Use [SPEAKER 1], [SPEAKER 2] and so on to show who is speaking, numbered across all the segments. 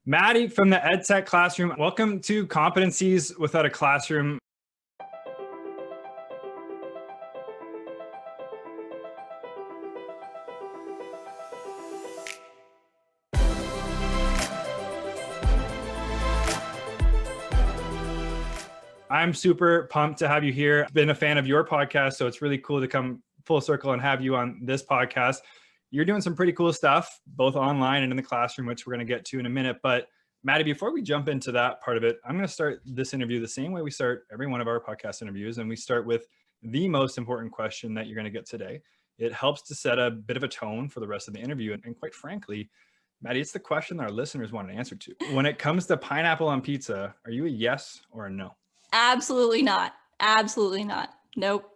[SPEAKER 1] Maddie from the EdTech Classroom. Welcome to Competencies Without a Classroom. I'm super pumped to have you here. I've been a fan of your podcast, so it's really cool to come full circle and have you on this podcast. You're doing some pretty cool stuff, both online and in the classroom, which we're going to get to in a minute. But Maddie, before we jump into that part of it, I'm going to start this interview the same way we start every one of our podcast interviews. And we start with the most important question that you're going to get today. It helps to set a bit of a tone for the rest of the interview. And quite frankly, Maddie, it's the question that our listeners want an answer to. When it comes to pineapple on pizza, are you a yes or a no?
[SPEAKER 2] Absolutely not. Absolutely not. Nope.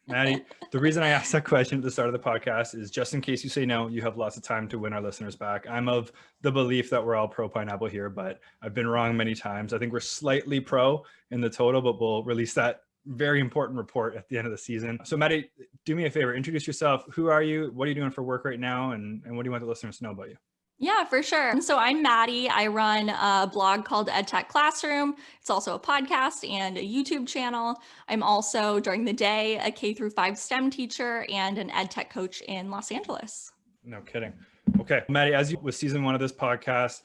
[SPEAKER 1] Maddie, the reason I asked that question at the start of the podcast is just in case you say no, you have lots of time to win our listeners back. I'm of the belief that we're all pro pineapple here, but I've been wrong many times. I think we're slightly pro in the total, but we'll release that very important report at the end of the season. So Maddie, do me a favor, introduce yourself. Who are you? What are you doing for work right now? And what do you want the listeners to know about you?
[SPEAKER 2] Yeah, for sure. So I'm Maddie. I run a blog called EdTech Classroom. It's also a podcast and a YouTube channel. I'm also, during the day, a K-5 STEM teacher and an EdTech coach in Los Angeles.
[SPEAKER 1] No kidding. Okay, Maddie, as you with season 1 of this podcast,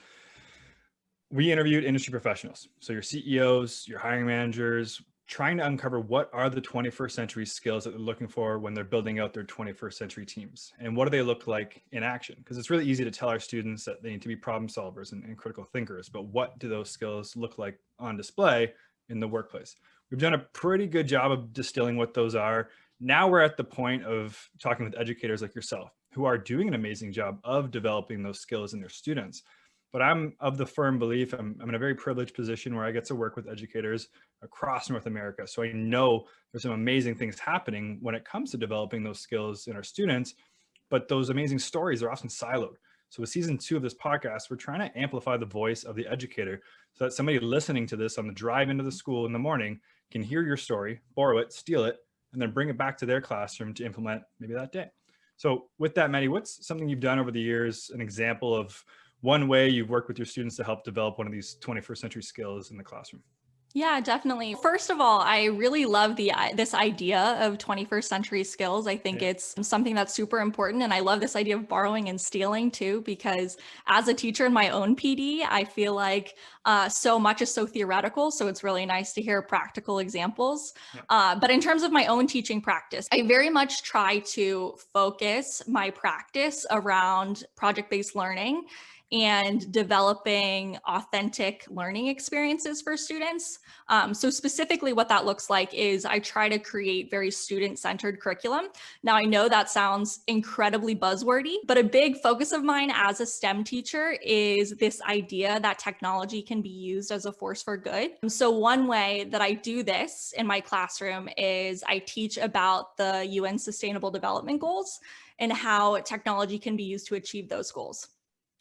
[SPEAKER 1] we interviewed industry professionals. So your CEOs, your hiring managers, trying to uncover what are the 21st century skills that they're looking for when they're building out their 21st century teams, and what do they look like in action? Because it's really easy to tell our students that they need to be problem solvers and critical thinkers, but what do those skills look like on display in the workplace? We've done a pretty good job of distilling what those are. Now we're at the point of talking with educators like yourself, who are doing an amazing job of developing those skills in their students. But I'm of the firm belief, I'm in a very privileged position where I get to work with educators across North America. So I know there's some amazing things happening when it comes to developing those skills in our students, but those amazing stories are often siloed. So with season 2 of this podcast, we're trying to amplify the voice of the educator so that somebody listening to this on the drive into the school in the morning can hear your story, borrow it, steal it, and then bring it back to their classroom to implement maybe that day. So with that, Maddie, what's something you've done over the years, an example of one way you've worked with your students to help develop one of these 21st century skills in the classroom?
[SPEAKER 2] Yeah, definitely. First of all, I really love this idea of 21st century skills. I think it's something that's super important. And I love this idea of borrowing and stealing too, because as a teacher in my own PD, I feel like so much is so theoretical. So it's really nice to hear practical examples. But in terms of my own teaching practice, I very much try to focus my practice around project-based learning and developing authentic learning experiences for students. So specifically what that looks like is I try to create very student-centered curriculum. Now I know that sounds incredibly buzzwordy, but a big focus of mine as a STEM teacher is this idea that technology can be used as a force for good. So one way that I do this in my classroom is I teach about the UN Sustainable Development Goals and how technology can be used to achieve those goals.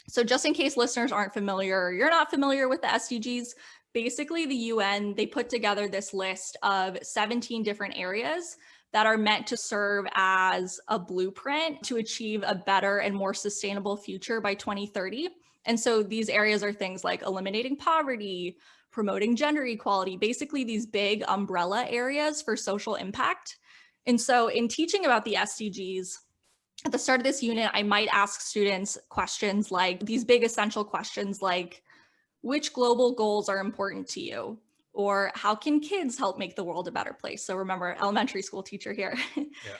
[SPEAKER 2] So just in case listeners aren't familiar or you're not familiar with the SDGs, basically the UN, they put together this list of 17 different areas that are meant to serve as a blueprint to achieve a better and more sustainable future by 2030. And so these areas are things like eliminating poverty, promoting gender equality, basically these big umbrella areas for social impact. And so in teaching about the SDGs, at the start of this unit, I might ask students questions like these big essential questions like, which global goals are important to you? Or how can kids help make the world a better place? So remember, elementary school teacher here.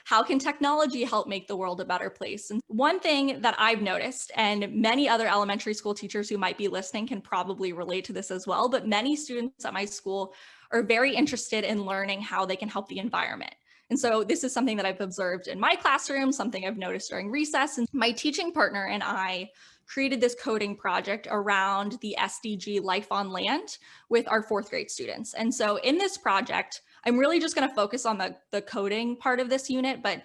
[SPEAKER 2] How can technology help make the world a better place? And one thing that I've noticed, and many other elementary school teachers who might be listening can probably relate to this as well, but many students at my school are very interested in learning how they can help the environment. And so this is something that I've observed in my classroom, something I've noticed during recess. And my teaching partner and I created this coding project around the SDG Life on Land with our 4th grade students. And so in this project, I'm really just going to focus on the coding part of this unit, but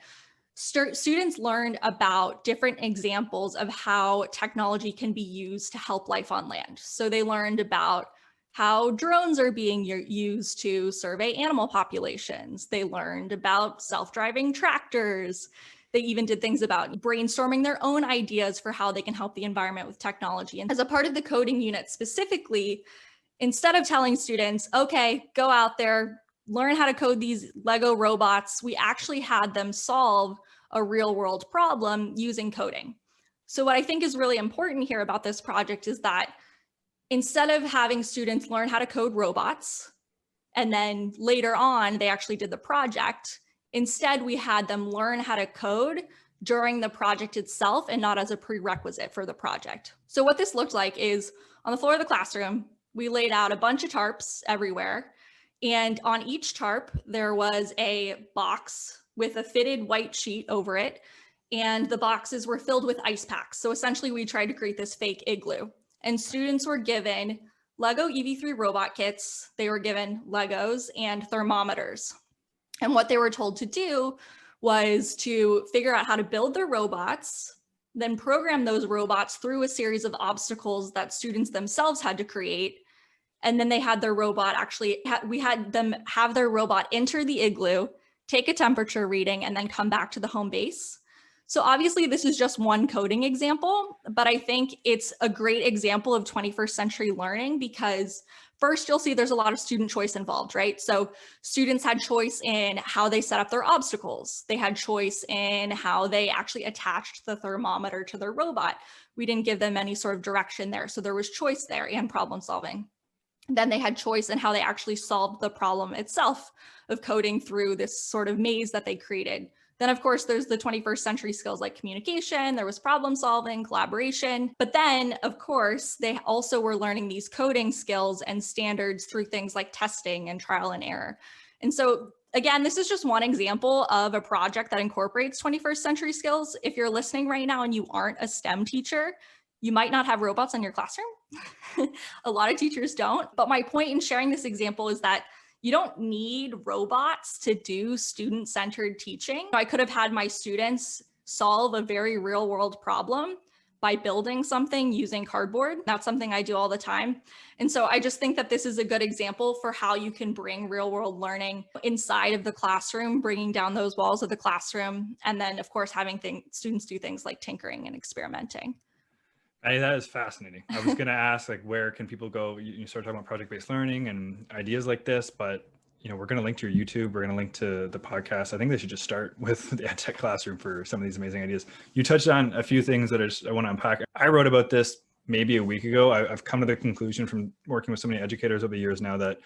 [SPEAKER 2] students learned about different examples of how technology can be used to help life on land. So they learned about how drones are being used to survey animal populations. They learned about self-driving tractors. They even did things about brainstorming their own ideas for how they can help the environment with technology. And as a part of the coding unit specifically, instead of telling students, okay, go out there, learn how to code these Lego robots, we actually had them solve a real world problem using coding. So what I think is really important here about this project is that instead of having students learn how to code robots, and then later on, they actually did the project, instead we had them learn how to code during the project itself and not as a prerequisite for the project. So what this looked like is on the floor of the classroom, we laid out a bunch of tarps everywhere. And on each tarp, there was a box with a fitted white sheet over it. And the boxes were filled with ice packs. So essentially we tried to create this fake igloo. And students were given Lego EV3 robot kits. They were given Legos and thermometers. And what they were told to do was to figure out how to build their robots, then program those robots through a series of obstacles that students themselves had to create. And then they had their robot we had them have their robot enter the igloo, take a temperature reading, and then come back to the home base. So obviously this is just one coding example, but I think it's a great example of 21st century learning because first you'll see there's a lot of student choice involved, right? So students had choice in how they set up their obstacles. They had choice in how they actually attached the thermometer to their robot. We didn't give them any sort of direction there. So there was choice there and problem solving. Then they had choice in how they actually solved the problem itself of coding through this sort of maze that they created. Then, of course, there's the 21st century skills like communication, there was problem solving, collaboration. But then, of course, they also were learning these coding skills and standards through things like testing and trial and error. And so, again, this is just one example of a project that incorporates 21st century skills. If you're listening right now and you aren't a STEM teacher, you might not have robots in your classroom. A lot of teachers don't. But my point in sharing this example is that you don't need robots to do student-centered teaching. I could have had my students solve a very real-world problem by building something using cardboard. That's something I do all the time. And so I just think that this is a good example for how you can bring real-world learning inside of the classroom, bringing down those walls of the classroom, and then, of course, having students do things like tinkering and experimenting.
[SPEAKER 1] That is fascinating. I was going to ask, like, where can people go? You start talking about project-based learning and ideas like this, but we're going to link to your YouTube. We're going to link to the podcast. I think they should just start with the EdTech Classroom for some of these amazing ideas. You touched on a few things that I want to unpack. I wrote about this maybe a week ago. I've come to the conclusion from working with so many educators over the years now that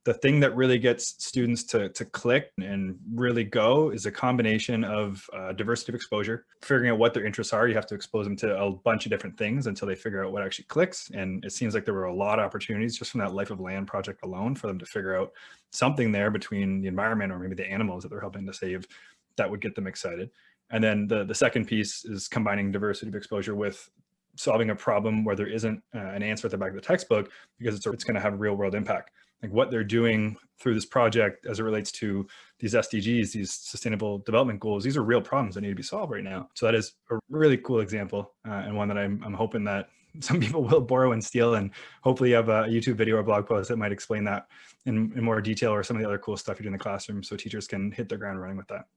[SPEAKER 1] the thing that really gets students to click and really go is a combination of diversity of exposure, figuring out what their interests are. You have to expose them to a bunch of different things until they figure out what actually clicks. And it seems like there were a lot of opportunities just from that Life of Land project alone for them to figure out something there between the environment or maybe the animals that they're helping to save that would get them excited. And then the second piece is combining diversity of exposure with solving a problem where there isn't an answer at the back of the textbook, because it's going to have real world impact. Like what they're doing through this project as it relates to these SDGs, these sustainable development goals, these are real problems that need to be solved right now. So that is a really cool example and one that I'm hoping that some people will borrow and steal, and hopefully you have a YouTube video or blog post that might explain that in more detail, or some of the other cool stuff you do in the classroom so teachers can hit their ground running with that.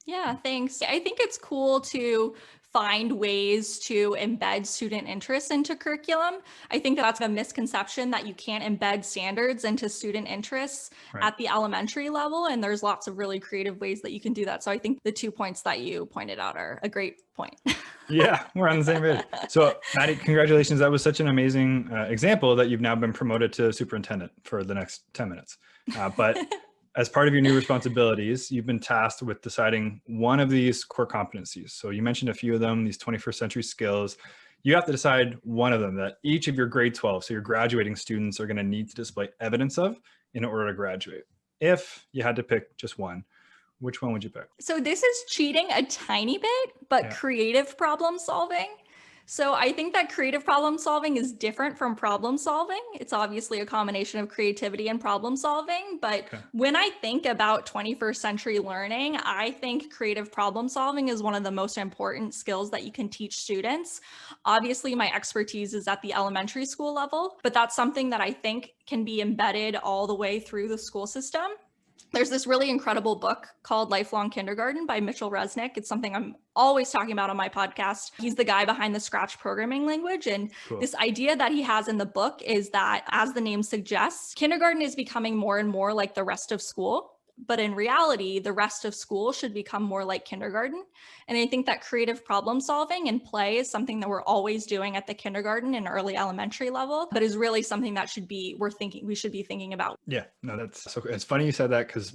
[SPEAKER 2] Yeah, thanks. I think it's cool to find ways to embed student interests into curriculum. I think that's a misconception that you can't embed standards into student interests at the elementary level. And there's lots of really creative ways that you can do that. So I think the 2 points that you pointed out are a great point.
[SPEAKER 1] Yeah, we're on the same page. So Maddie, congratulations. That was such an amazing example that you've now been promoted to superintendent for the next 10 minutes. But as part of your new responsibilities, you've been tasked with deciding one of these core competencies. So you mentioned a few of them, these 21st century skills. You have to decide one of them that each of your grade 12, so your graduating students, are going to need to display evidence of in order to graduate. If you had to pick just one, which one would you pick?
[SPEAKER 2] So this is cheating a tiny bit, but creative problem solving. So I think that creative problem solving is different from problem solving. It's obviously a combination of creativity and problem solving. But when I think about 21st century learning, I think creative problem solving is one of the most important skills that you can teach students. Obviously, my expertise is at the elementary school level, but that's something that I think can be embedded all the way through the school system. There's this really incredible book called Lifelong Kindergarten by Mitchell Resnick. It's something I'm always talking about on my podcast. He's the guy behind the Scratch programming language. And
[SPEAKER 1] Cool.
[SPEAKER 2] this idea that he has in the book is that, as the name suggests, kindergarten is becoming more and more like the rest of school. But in reality, the rest of school should become more like kindergarten. And I think that creative problem solving and play is something that we're always doing at the kindergarten and early elementary level, but is really something that we should be thinking about.
[SPEAKER 1] Yeah, no, that's so cool. It's funny you said that, because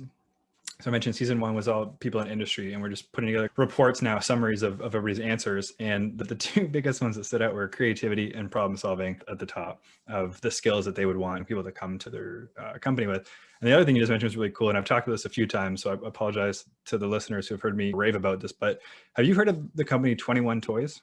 [SPEAKER 1] so I mentioned season 1 was all people in industry, and we're just putting together reports now, summaries of everybody's answers. And the two biggest ones that stood out were creativity and problem solving at the top of the skills that they would want people to come to their company with. And the other thing you just mentioned was really cool. And I've talked about this a few times, so I apologize to the listeners who have heard me rave about this, but have you heard of the company 21 Toys?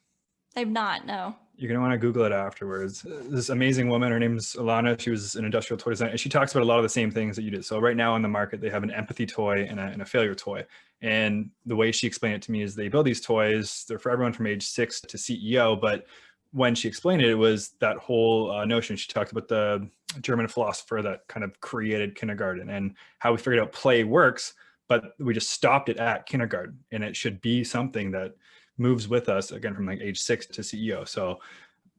[SPEAKER 2] I've not, no.
[SPEAKER 1] You're going to want to Google it afterwards. This amazing woman, her name's Alana. She was an industrial toy designer, and she talks about a lot of the same things that you did. So right now on the market, they have an empathy toy and a failure toy. And the way she explained it to me is they build these toys. They're for everyone from age 6 to CEO. But when she explained it, it was that whole notion. She talked about the German philosopher that kind of created kindergarten and how we figured out play works, but we just stopped it at kindergarten. And it should be something that moves with us, again, from like age 6 to CEO. So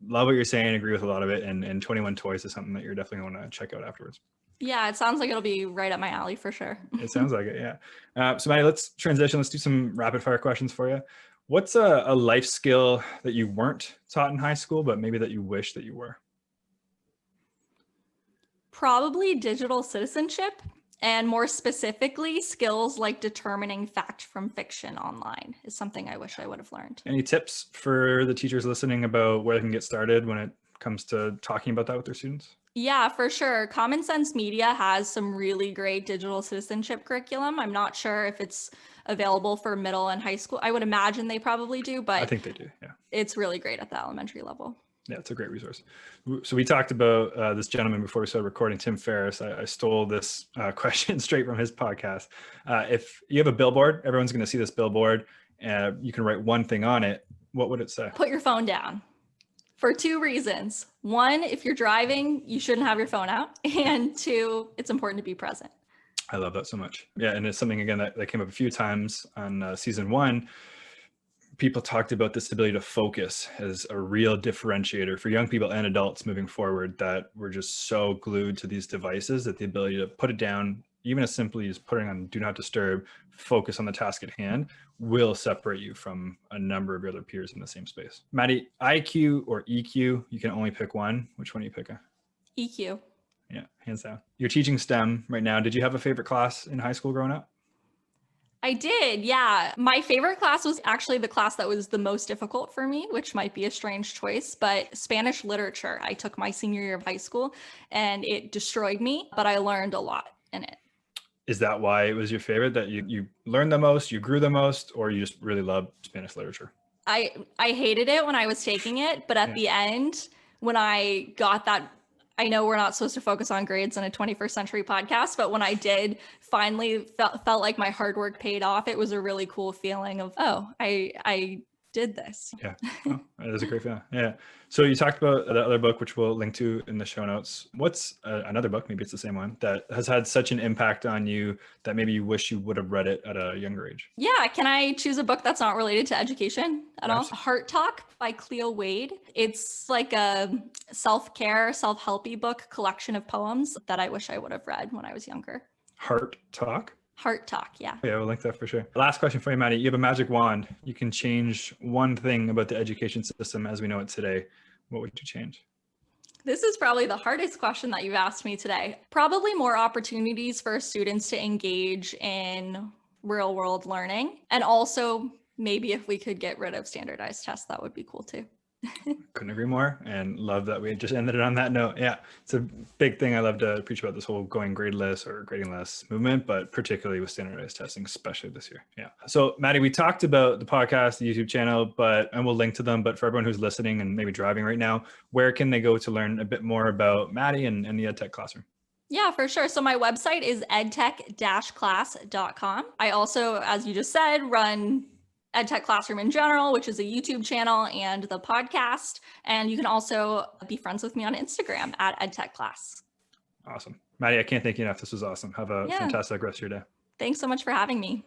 [SPEAKER 1] love what you're saying, agree with a lot of it. And 21 Toys is something that you're definitely going to check out afterwards.
[SPEAKER 2] Yeah, it sounds like it'll be right up my alley for sure.
[SPEAKER 1] It sounds like it, yeah. So Maddie, let's transition. Let's do some rapid fire questions for you. What's a life skill that you weren't taught in high school, but maybe that you wish that you were?
[SPEAKER 2] Probably digital citizenship, and more specifically, skills like determining fact from fiction online is something I wish I would have learned.
[SPEAKER 1] Any tips for the teachers listening about where they can get started when it comes to talking about that with their students?
[SPEAKER 2] Yeah, for sure. Common Sense Media has some really great digital citizenship curriculum. I'm not sure if it's available for middle and high school. I would imagine they probably do, but
[SPEAKER 1] I think they do, yeah.
[SPEAKER 2] It's really great at the elementary level.
[SPEAKER 1] Yeah, it's a great resource. So we talked about this gentleman before we started recording, Tim Ferriss. I stole this question straight from his podcast. If you have a billboard, everyone's going to see this billboard, you can write one thing on it. What would it say?
[SPEAKER 2] Put your phone down. For 2 reasons. 1, if you're driving, you shouldn't have your phone out. And 2, it's important to be present.
[SPEAKER 1] I love that so much. Yeah, and it's something, again, that came up a few times on season 1. People talked about this ability to focus as a real differentiator for young people and adults moving forward, that we're just so glued to these devices that the ability to put it down, even as simply as putting on do not disturb, focus on the task at hand, will separate you from a number of your other peers in the same space. Maddie, IQ or EQ, you can only pick one. Which one are you picking?
[SPEAKER 2] EQ.
[SPEAKER 1] Yeah, hands down. You're teaching STEM right now. Did you have a favorite class in high school growing up?
[SPEAKER 2] I did, yeah. My favorite class was actually the class that was the most difficult for me, which might be a strange choice, but Spanish literature. I took my senior year of high school and it destroyed me, but I learned a lot in it.
[SPEAKER 1] Is that why it was your favorite, that you learned the most, you grew the most, or you just really loved Spanish literature?
[SPEAKER 2] I hated it when I was taking it, but at the end, when I got that, I know we're not supposed to focus on grades in a 21st century podcast, but when I did finally felt like my hard work paid off, it was a really cool feeling of, oh, I did this.
[SPEAKER 1] Yeah, oh, that is a great feeling. Yeah. So you talked about the other book, which we'll link to in the show notes. What's another book, maybe it's the same one, that has had such an impact on you that maybe you wish you would have read it at a younger age?
[SPEAKER 2] Yeah. Can I choose a book that's not related to education at all? Heart Talk by Cleo Wade. It's like a self-care, self-helpy book collection of poems that I wish I would have read when I was younger.
[SPEAKER 1] Heart Talk?
[SPEAKER 2] Heart Talk, yeah.
[SPEAKER 1] Yeah, we'll link that for sure. Last question for you, Maddie. You have a magic wand. You can change one thing about the education system as we know it today. What would you change?
[SPEAKER 2] This is probably the hardest question that you've asked me today. Probably more opportunities for students to engage in real world learning. And also maybe if we could get rid of standardized tests, that would be cool too.
[SPEAKER 1] Couldn't agree more, and love that we just ended it on that note. Yeah, it's a big thing I love to preach about, this whole going gradeless or grading less movement, but particularly with standardized testing, especially this year. Yeah. So Maddie, we talked about the podcast, the YouTube channel, and we'll link to them, but for everyone who's listening and maybe driving right now, where can they go to learn a bit more about Maddie and the EdTech Classroom?
[SPEAKER 2] Yeah, for sure. So my website is edtech-class.com. I also, as you just said, run EdTech Classroom in general, which is a YouTube channel and the podcast. And you can also be friends with me on Instagram at EdTech Class.
[SPEAKER 1] Awesome. Maddie, I can't thank you enough. This was awesome. Have a
[SPEAKER 2] Yeah.
[SPEAKER 1] fantastic rest of your day.
[SPEAKER 2] Thanks so much for having me.